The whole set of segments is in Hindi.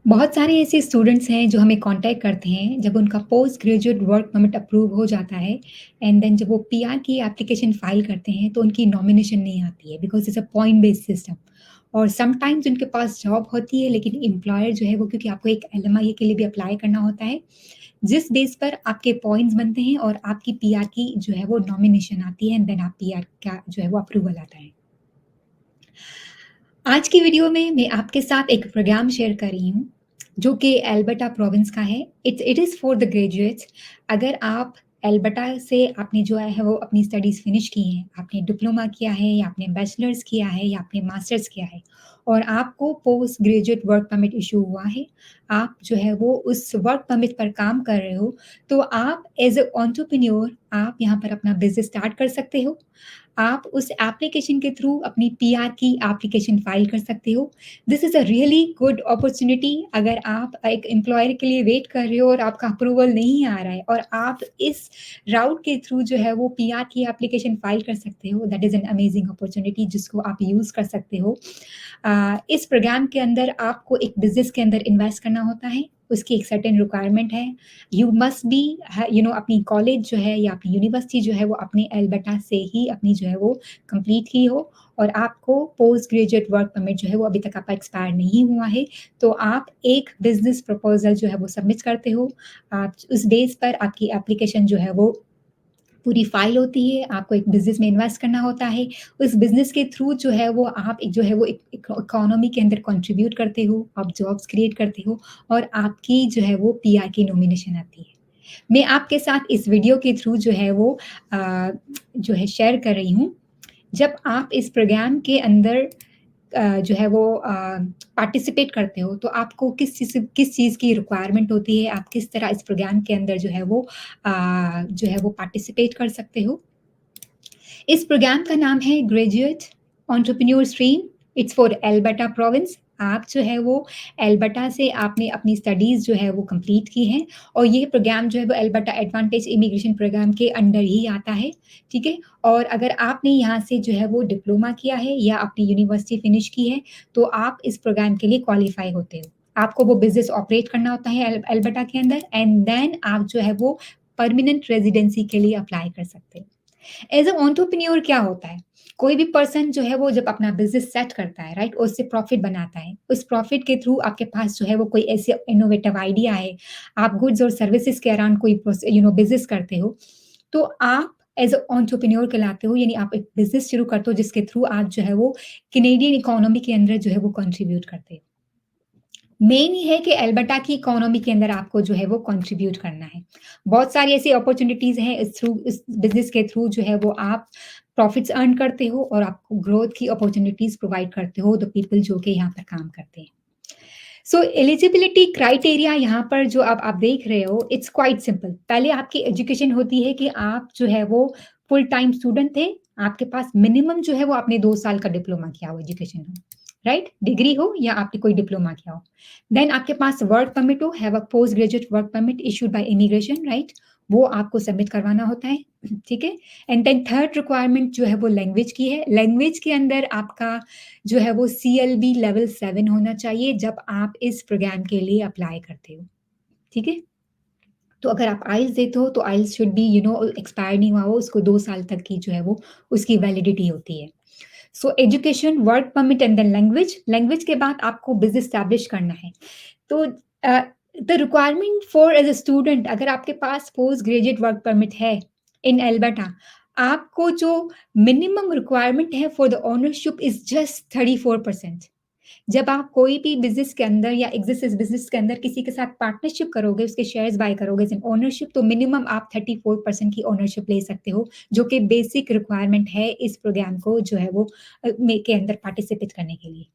बहुत सारे ऐसे स्टूडेंट्स हैं जो हमें कांटेक्ट करते हैं जब उनका post graduate work permit approve हो जाता है एंड देन जब वो पीआर की एप्लीकेशन फाइल करते हैं तो उनकी नॉमिनेशन नहीं आती है because it's a point based system. और समटाइम्स उनके पास जॉब होती है लेकिन एम्प्लॉयर जो है वो क्योंकि आपको एक एलएमआई के लिए भी अप्लाई करना होता है जिस बेस पर आपके पॉइंट्स बनते हैं और आपकी पीआर की जो है वो नॉमिनेशन आती है एंड देन आप पीआर का जो है वो अप्रूवल आता है। आज की वीडियो में मैं आपके साथ एक प्रोग्राम शेयर कर रही हूँ जो कि एल्बर्टा प्रोविंस का है। It is for the graduates. अगर आप एल्बर्टा से आपने जो है वो अपनी स्टडीज़ फिनिश की हैं, आपने डिप्लोमा किया है या आपने बैचलर्स किया है या आपने मास्टर्स किया है और आपको post graduate work permit issue हुआ है, आप जो है वो उस वर्क परमिट पर काम कर रहे हो, तो आप एज ए एंटरप्रेन्योर आप यहाँ पर अपना बिजनेस स्टार्ट कर सकते हो। आप उस एप्लीकेशन के थ्रू अपनी पीआर की एप्लीकेशन फाइल कर सकते हो। This is a really good opportunity. अगर आप एक एम्प्लॉयर के लिए वेट कर रहे हो और आपका अप्रूवल नहीं आ रहा है और आप इस राउट के थ्रू जो है वो पीआर की एप्लीकेशन फाइल कर सकते हो, that is an amazing opportunity जिसको आप यूज़ कर सकते हो। इस प्रोग्राम के अंदर आपको एक बिज़नेस के अंदर इन्वेस्ट करना होता है, उसकी एक सर्टेन रिक्वायरमेंट है। यू मस्ट बी अपनी कॉलेज जो है या अपनी यूनिवर्सिटी जो है वो अपने एल्बर्टा से ही अपनी जो है वो कंप्लीट की हो और आपको पोस्ट ग्रेजुएट वर्क परमिट जो है वो अभी तक आपका एक्सपायर नहीं हुआ है, तो आप एक बिज़नेस प्रपोज़ल जो है वो सबमिट करते हो। आप उस बेस पर आपकी एप्लीकेशन जो है वो पूरी फाइल होती है, आपको एक बिज़नेस में इन्वेस्ट करना होता है। उस बिज़नेस के थ्रू जो है वो आप एक जो है वो एक इकोनॉमी के अंदर कंट्रीब्यूट करते हो, आप जॉब्स क्रिएट करते हो और आपकी जो है वो पीआर की नॉमिनेशन आती है। मैं आपके साथ इस वीडियो के थ्रू जो है वो जो है शेयर कर रही हूँ। जब आप इस प्रोग्राम के अंदर जो है वो पार्टिसिपेट करते हो, तो आपको किस चीज़ की रिक्वायरमेंट होती है, आप किस तरह इस प्रोग्राम के अंदर जो है वो जो है वो पार्टिसिपेट कर सकते हो। इस प्रोग्राम का नाम है graduate entrepreneur stream. It's for Alberta province. आप जो है वो एल्बर्टा से आपने अपनी स्टडीज़ जो है वो कंप्लीट की हैं और ये प्रोग्राम जो है वो एल्बर्टा एडवांटेज इमिग्रेशन प्रोग्राम के अंडर ही आता है, ठीक है? और अगर आपने यहाँ से जो है वो डिप्लोमा किया है या अपनी यूनिवर्सिटी फिनिश की है, तो आप इस प्रोग्राम के लिए क्वालीफाई होते हो। आपको वो बिज़नेस ऑपरेट करना होता है एल्बर्टा के अंदर एंड देन आप जो है वो परमानेंट रेज़िडेंसी के लिए अप्लाई कर सकते हो। एज़ अ एंटरप्रेन्योर क्या होता है? कोई भी पर्सन जो है वो जब अपना बिज़नेस सेट करता है, राइट? उससे प्रॉफ़िट बनाता है। उस प्रॉफ़िट के थ्रू आपके पास जो है वो कोई ऐसे इनोवेटिव आइडिया है, आप गुड्स और सर्विसेज़ के अराउंड कोई बिज़नेस करते हो, तो आप एज़ अ एंटरप्रेन्योर कहलाते हो, यानी आप एक बिज़नेस शुरू करते हो जिसके थ्रू आप जो है वो कैनेडियन इकोनॉमी के अंदर जो है वो कंट्रीब्यूट करते हो। मेन ये है कि अल्बर्टा की इकोनॉमी के अंदर आपको जो है वो कंट्रीब्यूट करना है। बहुत सारी ऐसी अपॉर्च्युनिटीज़ हैं इस बिज़नेस के थ्रू जो है वो आप प्रॉफिट्स अर्न करते हो और आपको ग्रोथ की अपॉर्च्युनिटीज़ प्रोवाइड करते हो द पीपल जो कि यहाँ पर काम करते हैं। सो एलिजिबिलिटी क्राइटेरिया यहाँ पर जो अब आप देख रहे हो इट्स क्वाइट सिंपल। पहले आपकी एजुकेशन होती है कि आप जो है वो फुल टाइम स्टूडेंट थे, आपके पास मिनिमम जो है वो आपने 2 साल का डिप्लोमा किया हो एजुकेशन में, राइट? डिग्री हो या आपने कोई डिप्लोमा किया हो। देन आपके पास वर्क परमिट हो, have a post graduate work permit issued by immigration, right? वो आपको सबमिट करवाना होता है, ठीक है? एंड देन थर्ड रिक्वायरमेंट जो है वो लैंग्वेज की है। लैंग्वेज के अंदर आपका जो है वो सीएलबी लेवल 7 होना चाहिए जब आप इस प्रोग्राम के लिए अप्लाई करते हो, ठीक है? तो अगर आप आइल्स देते हो तो आइल्स शुड बी एक्सपायर नहीं हुआ हो, उसको 2 साल तक की जो है वो उसकी वैलिडिटी होती है। So education, work permit and then language. Language के बाद आपको बिज़नेस एस्टैब्लिश करना है। तो the requirement for as a student, अगर आपके पास पोस्ट ग्रेजुएट वर्क परमिट है इन अल्बर्टा, आपको जो मिनिमम रिक्वायरमेंट है for the ownership is just 34%। जब आप कोई भी बिज़नेस के अंदर या एक्सिस्टिंग बिज़नेस के अंदर किसी के साथ पार्टनरशिप करोगे, उसके शेयर्स बाय करोगे एज़ एन ओनरशिप, तो मिनिमम आप 34% की ओनरशिप ले सकते हो, जो कि बेसिक रिक्वायरमेंट है इस प्रोग्राम को जो है वो में के अंदर पार्टिसिपेट करने के लिए।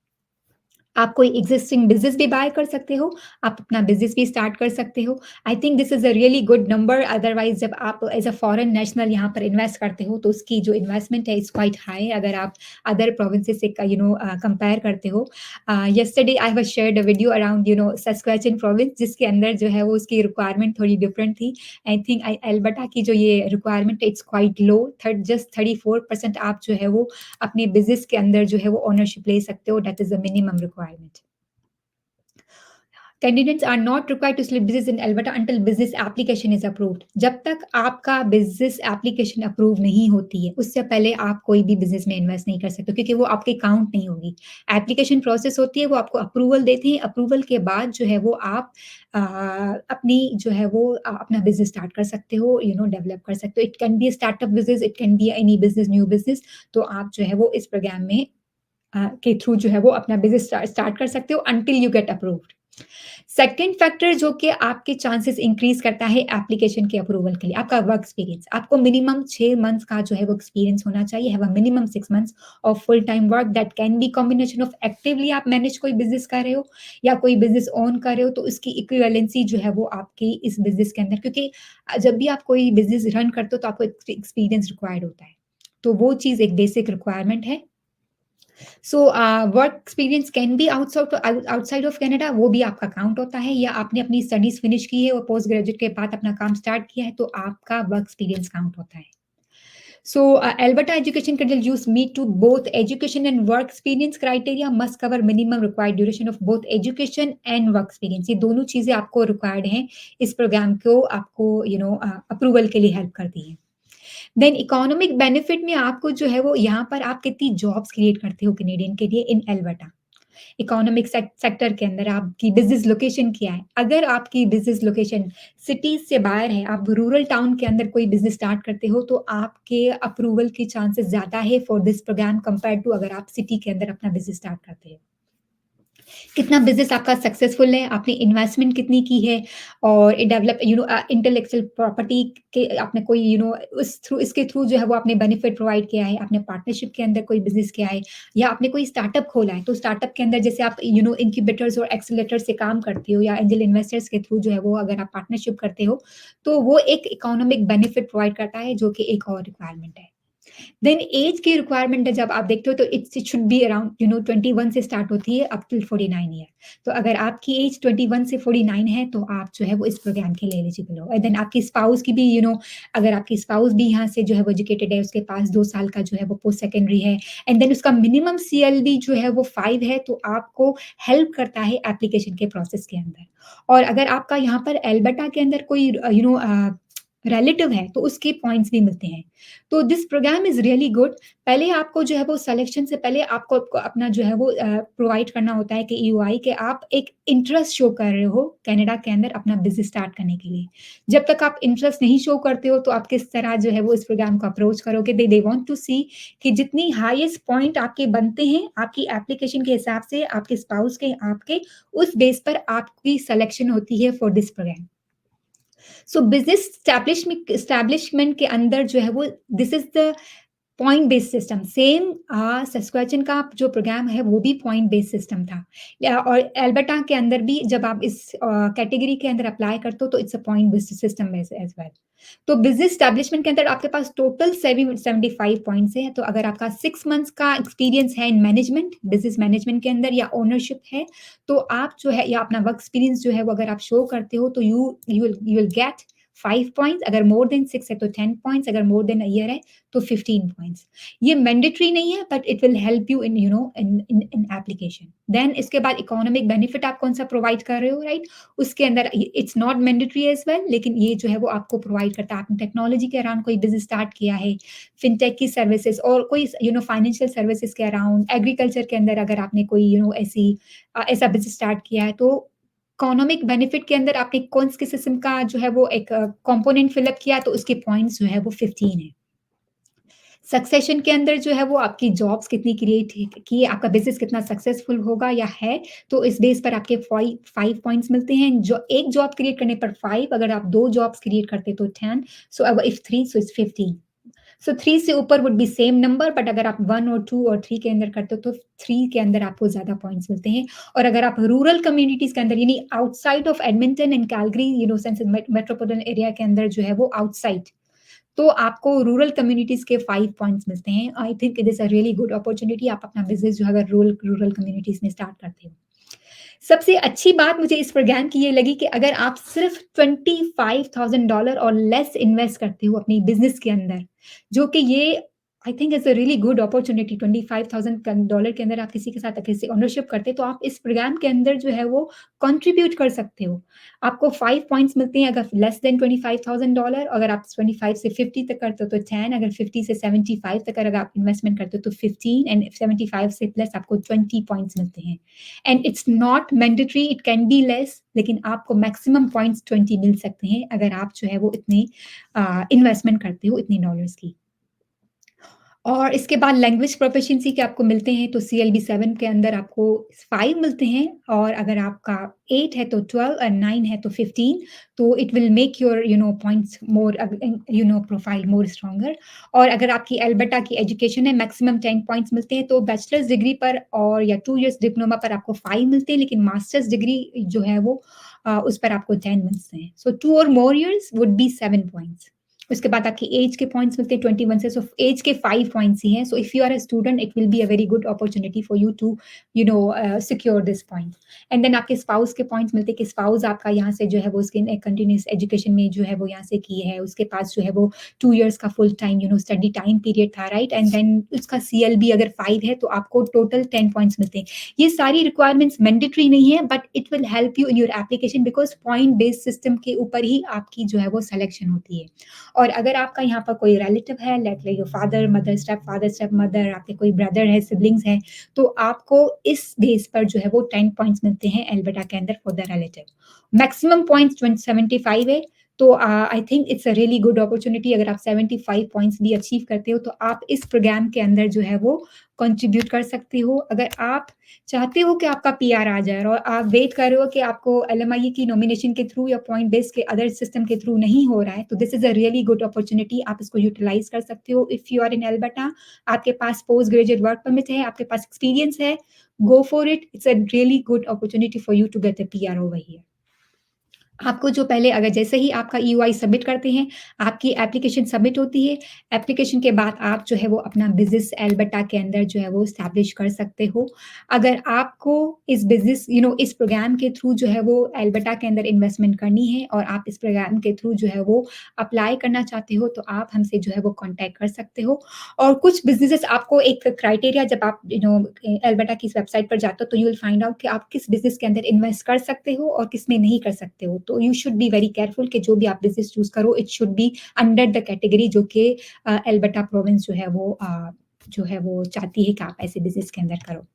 आप कोई एक्जिस्टिंग बिज़नेस भी बाय कर सकते हो, आप अपना बिज़नेस भी स्टार्ट कर सकते हो। I think this is a really good number. Otherwise जब आप एज़ अ फॉरेन नेशनल यहाँ पर इन्वेस्ट करते हो, तो उसकी जो इन्वेस्टमेंट है इज़ क्वाइट हाई अगर आप अदर प्रोविंसेस से कंपेयर करते हो। Yesterday I have shared a video around Saskatchewan province, जिसके अंदर जो है वो उसकी रिक्वायरमेंट थोड़ी डिफरेंट थी। आई थिंक एल्बर्टा की जो ये रिक्वायरमेंट है it's quite low, third just 34% आप जो है वो अपने बिज़नेस के अंदर जो है वो ओनरशिप ले सकते हो, that is the minimum requirement. Candidates are not required to select business in Alberta until business application is approved. जब तक आपका बिज़नेस एप्लीकेशन अप्रूव नहीं होती है, उससे पहले आप कोई भी बिज़नेस में इन्वेस्ट नहीं कर सकते, क्योंकि वो आपके काउंट नहीं होगी। एप्लीकेशन प्रोसेस होती है, वो आपको अप्रूवल देते हैं, अप्रूवल के बाद जो है वो आप अपनी जो है वो अपना बिज़नेस स्टार्ट कर सकते हो, डेवलप कर सकते हो। It can be a startup business, it can be any business, new business. तो आप जो है वो इस प्रोग्राम में के थ्रू जो है वो अपना बिज़नेस स्टार्ट कर सकते हो until you get approved. Second factor जो कि आपके चांसेस इंक्रीज़ करता है एप्लीकेशन के अप्रूवल के लिए, आपका वर्क एक्सपीरियंस। आपको मिनिमम 6 मंथ्स का जो है वो एक्सपीरियंस होना चाहिए, have a minimum 6 months of full time work that can be combination of actively आप मैनेज कोई बिज़नेस कर रहे हो या कोई बिज़नेस ओन कर रहे हो, तो उसकी इक्विवेलेंसी जो है वो आपकी इस बिज़नेस के अंदर, क्योंकि जब भी आप कोई बिज़नेस रन करते हो तो आपको एक्सपीरियंस रिक्वायर्ड होता है। तो वो चीज़ एक बेसिक रिक्वायरमेंट है। So work experience can be outside of Canada, वो भी आपका काउंट होता है, या आपने अपनी स्टडीज फिनिश की है और पोस्ट ग्रेजुएट के बाद अपना काम स्टार्ट किया है तो आपका वर्क एक्सपीरियंस काउंट होता है। So, Alberta Education Credential use meet to both education and work experience criteria must cover minimum required duration of both education and work experience. ये दोनों चीजें आपको रिक्वायर्ड हैं इस प्रोग्राम को आपको अप्रूवल के लिए हेल्प करती है। देन इकोनॉमिक बेनिफिट में आपको जो है वो यहाँ पर आप कितनी जॉब्स क्रिएट करते हो कैनेडियन के लिए इन अल्बर्टा। इकोनॉमिक सेक्टर के अंदर आपकी बिज़नेस लोकेशन क्या है? अगर आपकी बिज़नेस लोकेशन सिटीज़ से बाहर है, आप रूरल टाउन के अंदर कोई बिज़नेस स्टार्ट करते हो, तो आपके अप्रूवल के चांसेस ज़्यादा है for this program compared to अगर आप सिटी के अंदर अपना बिज़नेस स्टार्ट करते हो। कितना बिज़नेस आपका सक्सेसफुल है, आपने इन्वेस्टमेंट कितनी की है और डेवलप इंटेलेक्चुअल प्रॉपर्टी के आपने कोई उस थ्रू इसके थ्रू जो है वो आपने बेनिफिट प्रोवाइड किया है, आपने पार्टनरशिप के अंदर कोई बिज़नेस किया है या आपने कोई स्टार्टअप खोला है, तो स्टार्टअप के अंदर जैसे आप इंक्यूबेटर्स और एक्सेलरेटर से काम करते हो या एंजल इन्वेस्टर्स के थ्रू जो है वो अगर आप पार्टनरशिप करते हो, तो वो एक इकोनॉमिक बेनिफिट प्रोवाइड करता है जो कि एक और रिक्वायरमेंट है। देन एज की रिक्वायरमेंट है जब आप देखते हो तो इट शुड बी अराउंड 21 से स्टार्ट होती है अप टिल 49 ईयर। तो अगर आपकी एज 21 से 49 है तो आप जो है वो इस प्रोग्राम के लिए एलिजिबल हो। एंड देन आपकी स्पाउस की भी अगर आपकी स्पाउस भी यहाँ से जो है वो एजुकेटेड है, उसके पास 2 साल का जो है वो पोस्ट सेकेंडरी है एंड देन उसका मिनिमम सीएलबी जो है वो 5 है, तो आपको हेल्प करता है एप्लीकेशन के प्रोसेस के अंदर। और अगर आपका यहाँ पर अल्बर्टा के अंदर कोई रिलेटिव है तो उसके पॉइंट्स भी मिलते हैं। तो this program is really good. पहले आपको जो है वो सिलेक्शन से पहले आपको आपको अपना जो है वो प्रोवाइड करना होता है कि ईयूआई कि आप एक इंटरेस्ट शो कर रहे हो कनाडा के अंदर अपना बिज़नेस स्टार्ट करने के लिए। जब तक आप इंटरेस्ट नहीं शो करते हो तो आप किस तरह जो है वो इस प्रोग्राम को अप्रोच करोगे? दे दे वांट टू सी कि जितनी हाईएस्ट पॉइंट आपके बनते हैं, आपकी एप्लीकेशन के हिसाब से, आपके स्पाउस के, आपके, उस बेस पर आपकी सिलेक्शन होती है for this program. So business establishment के अंदर जो है वो this is the point based system. Same Saskatchewan का जो प्रोग्राम है वो भी पॉइंट बेस्ड सिस्टम था। और अल्बर्टा के अंदर भी जब आप इस कैटेगरी के अंदर अप्लाई करते हो तो it's a point based system as as well. तो बिज़नेस एस्टेब्लिशमेंट के अंदर आपके पास टोटल 75 पॉइंट्स हैं, तो अगर आपका 6 मंथ्स का एक्सपीरियंस है इन मैनेजमेंट, बिज़नेस मैनेजमेंट के अंदर या ओनरशिप है, तो आप जो है या अपना वर्क एक्सपीरियंस जो है वो अगर आप शो करते हो तो यू विल गेट 5 पॉइंट्स। अगर मोर देन 6 है तो 10 पॉइंट्स, अगर मोर देन अ ईयर है तो 15 पॉइंट्स। ये मैंडेटरी नहीं है but it will help you in in application. Then इसके बाद इकोनॉमिक बेनिफिट आप कौन-सा प्रोवाइड कर रहे हो, राइट? उसके अंदर it's not mandatory as well, लेकिन ये जो है वो आपको प्रोवाइड करता है। आपने टेक्नोलॉजी के अराउंड कोई बिज़नेस स्टार्ट किया है, फिनटेक की सर्विसेज़ और कोई फाइनेंशियल सर्विसेज़ के अराउंड, एग्रीकल्चर के अंदर अगर आपने कोई ऐसा बिज़नेस स्टार्ट किया है, तो इकोनॉमिक बेनिफिट के अंदर आपने कौन से किस्म का जो है वो एक कंपोनेंट फिल अप किया, तो उसके पॉइंट्स जो है वो 15 है। सक्सेशन के अंदर जो है वो आपकी जॉब्स कितनी क्रिएट की है, आपका बिज़नेस कितना सक्सेसफुल होगा या है, तो इस बेस पर आपके 5 पॉइंट्स मिलते हैं। जो एक जॉब क्रिएट करने पर 5, अगर आप 2 जॉब्स क्रिएट करते तो 10, सो अब इफ 3 सो इट्स 15। सो 3 से ऊपर would be same number, but अगर आप 1 और 2 और 3 के अंदर करते हो तो 3 के अंदर आपको ज़्यादा पॉइंट्स मिलते हैं। और अगर आप रूरल कम्युनिटीज़ के अंदर यानी outside of Edmonton and Calgary sense metropolitan area के अंदर जो है वो आउटसाइड, तो आपको रूरल कम्युनिटीज़ के 5 पॉइंट्स मिलते हैं। I think it is a really good opportunity, आप अपना बिज़नेस जो है अगर रूरल रूरल कम्युनिटीज़ में स्टार्ट करते हो। सबसे अच्छी बात मुझे इस प्रोग्राम की ये लगी कि अगर आप सिर्फ़ $25,000 और लेस इन्वेस्ट करते हो अपनी बिज़नेस के अंदर, जो कि ये I think it's a really good opportunity. $25,000 के अंदर आप किसी के साथ किसी ओनरशिप करते हैं, तो आप इस प्रोग्राम के अंदर जो है वो कंट्रीब्यूट कर सकते हो। आपको 5 पॉइंट्स मिलते हैं अगर लेस देन $25,000, अगर आप 25 से 50 तक करते हो तो 10, अगर 50 से 75 तक अगर आप इन्वेस्टमेंट करते हो तो 15, एंड 75 से प्लस आपको 20 पॉइंट्स मिलते हैं। And it's not mandatory, it can be less, लेकिन आपको मैक्सिमम पॉइंट्स 20 मिल सकते हैं अगर आप जो है वो इतने इन्वेस्टमेंट करते हो इतने डॉलर्स की। और इसके बाद लैंग्वेज प्रोफिशिएंसी के आपको मिलते हैं, तो सीएलबी 7 के अंदर आपको 5 मिलते हैं, और अगर आपका 8 है तो 12 और 9 है तो 15, तो it will make your points more profile more stronger. और अगर आपकी अल्बर्टा की एजुकेशन है, मैक्सिमम 10 पॉइंट्स मिलते हैं, तो बैचलर्स डिग्री पर और या 2 इयर्स डिप्लोमा पर आपको 5 मिलते हैं, लेकिन मास्टर्स डिग्री जो है वो उस पर आपको 10 मिलते हैं। सो 2 और more years would be 7 points. उसके बाद आपकी एज के पॉइंट्स मिलते हैं 21 से, सो एज के 5 पॉइंट्स ही हैं। So if you are a student, it will be a very good opportunity for you to secure this point. And then आपके स्पाउस के पॉइंट्स मिलते हैं कि स्पाउस आपका यहाँ से जो है वो उसके कंटिन्यूस एजुकेशन में जो है वो यहाँ से की है, उसके पास जो है वो 2 इयर्स का full time study time period था, राइट? एंड देन उसका सीएलबी अगर 5 है तो आपको टोटल 10 पॉइंट्स मिलते हैं। ये सारी रिक्वायरमेंट्स मैंडेटरी नहीं है, but it will help you in your application, because point based system के ऊपर ही आपकी जो है वो सिलेक्शन होती है। और अगर आपका यहाँ पर कोई रिलेटिव है, let your father mother, step mother, आपके कोई ब्रदर है, सिबलिंग्स हैं, तो आपको इस बेस पर जो है वो 10 पॉइंट्स मिलते हैं अल्बर्टा के अंदर for the relative. Maximum points 75 है, तो I think it's a really good opportunity. अगर आप 75 पॉइंट्स भी अचीव करते हो तो आप इस प्रोग्राम के अंदर जो है वो कंट्रीब्यूट कर सकते हो। अगर आप चाहते हो कि आपका पीआर आ जाए और आप वेट कर रहे हो कि आपको एलएमआई की नॉमिनेशन के थ्रू या पॉइंट बेस के अदर सिस्टम के थ्रू नहीं हो रहा है, तो this is a really good opportunity. आप इसको यूटिलाइज कर सकते हो। If you are in Alberta, आपके पास पोस्ट ग्रेजुएट वर्क परमिट है, आपके पास एक्सपीरियंस है, go for it. It's a really good opportunity for you to get a PR over here. आपको जो पहले अगर जैसे ही आपका ईयूआई सबमिट करते हैं, आपकी एप्लीकेशन सबमिट होती है। एप्लीकेशन के बाद आप जो है वो अपना बिज़नेस एल्बर्टा के अंदर जो है वो एस्टैब्लिश कर सकते हो। अगर आपको इस बिज़नेस इस प्रोग्राम के थ्रू जो है वो एल्बर्टा के अंदर इन्वेस्टमेंट करनी है और आप इस प्रोग्राम के थ्रू जो है वो अप्लाई करना चाहते हो, तो आप हमसे जो है वो कॉन्टैक्ट कर सकते हो। और कुछ बिज़नेसेस आपको एक क्राइटेरिया, जब आप एल्बर्टा की इस वेबसाइट पर जाते हो, तो यू विल फाइंड आउट कि आप किस बिज़नेस के अंदर इन्वेस्ट कर सकते हो और किसमें नहीं कर सकते हो। तो you should be very careful कि जो भी आप बिज़नेस चूज़ करो, it should be under the category जो कि एल्बर्टा प्रोविंस जो है वो चाहती है कि आप ऐसे बिज़नेस के अंदर करो।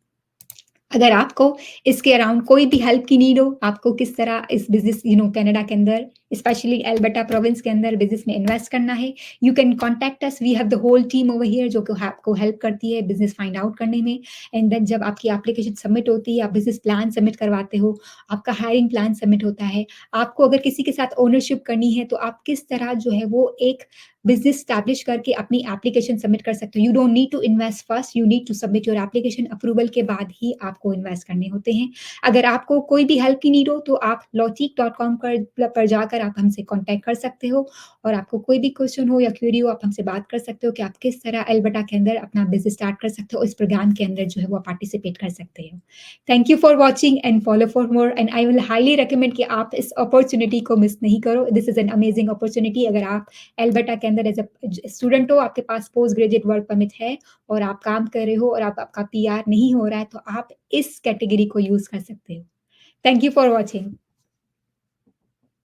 अगर आपको इसके अराउंड कोई भी हेल्प की नीड हो, आपको किस तरह इस बिज़नेस कनाडा के अंदर स्पेशली एल्बर्टा प्रोविंस के अंदर बिज़नेस में इन्वेस्ट करना है, you can contact us. We have the whole team over here जो कि आपको हेल्प करती है बिज़नेस फाइंड आउट करने में। एंड देन जब आपकी एप्लीकेशन सबमिट होती है, आप बिज़नेस प्लान सबमिट करवाते हो, आपका हायरिंग प्लान सबमिट होता है, आपको अगर किसी के साथ ओनरशिप करनी है, तो आप किस तरह जो है वो एक बिज़नेस एस्टैब्लिश करके अपनी एप्लीकेशन सबमिट कर सकते हो। You don't need to invest first, you need to submit your application. Approval के बाद ही आपको इन्वेस्ट करने होते हैं। अगर आपको कोई भी हेल्प की नीड हो, तो आप lawteak.com पर जाकर आप हमसे कॉन्टैक्ट कर सकते हो, और आपको कोई भी क्वेश्चन हो या क्वेरी हो, आप हमसे बात कर सकते हो कि आप किस तरह एल्बर्टा के अंदर अपना बिज़नेस स्टार्ट कर सकते हो, इस प्रोग्राम के अंदर जो है वो पार्टिसिपेट कर सकते हो। Thank you for watching and follow for more, and I will highly recommend कि आप इस अपॉर्चुनिटी को मिस नहीं करो। This is an amazing opportunity. अगर आप एल्बर्टा के अंदर एज अ स्टूडेंट हो, आपके पास पोस्ट ग्रेजुएट वर्क परमिट है और आप काम कर रहे हो और आपका पीआर नहीं हो रहा है, तो आप इस कैटेगरी को यूज़ कर सकते हो। Thank you for watching.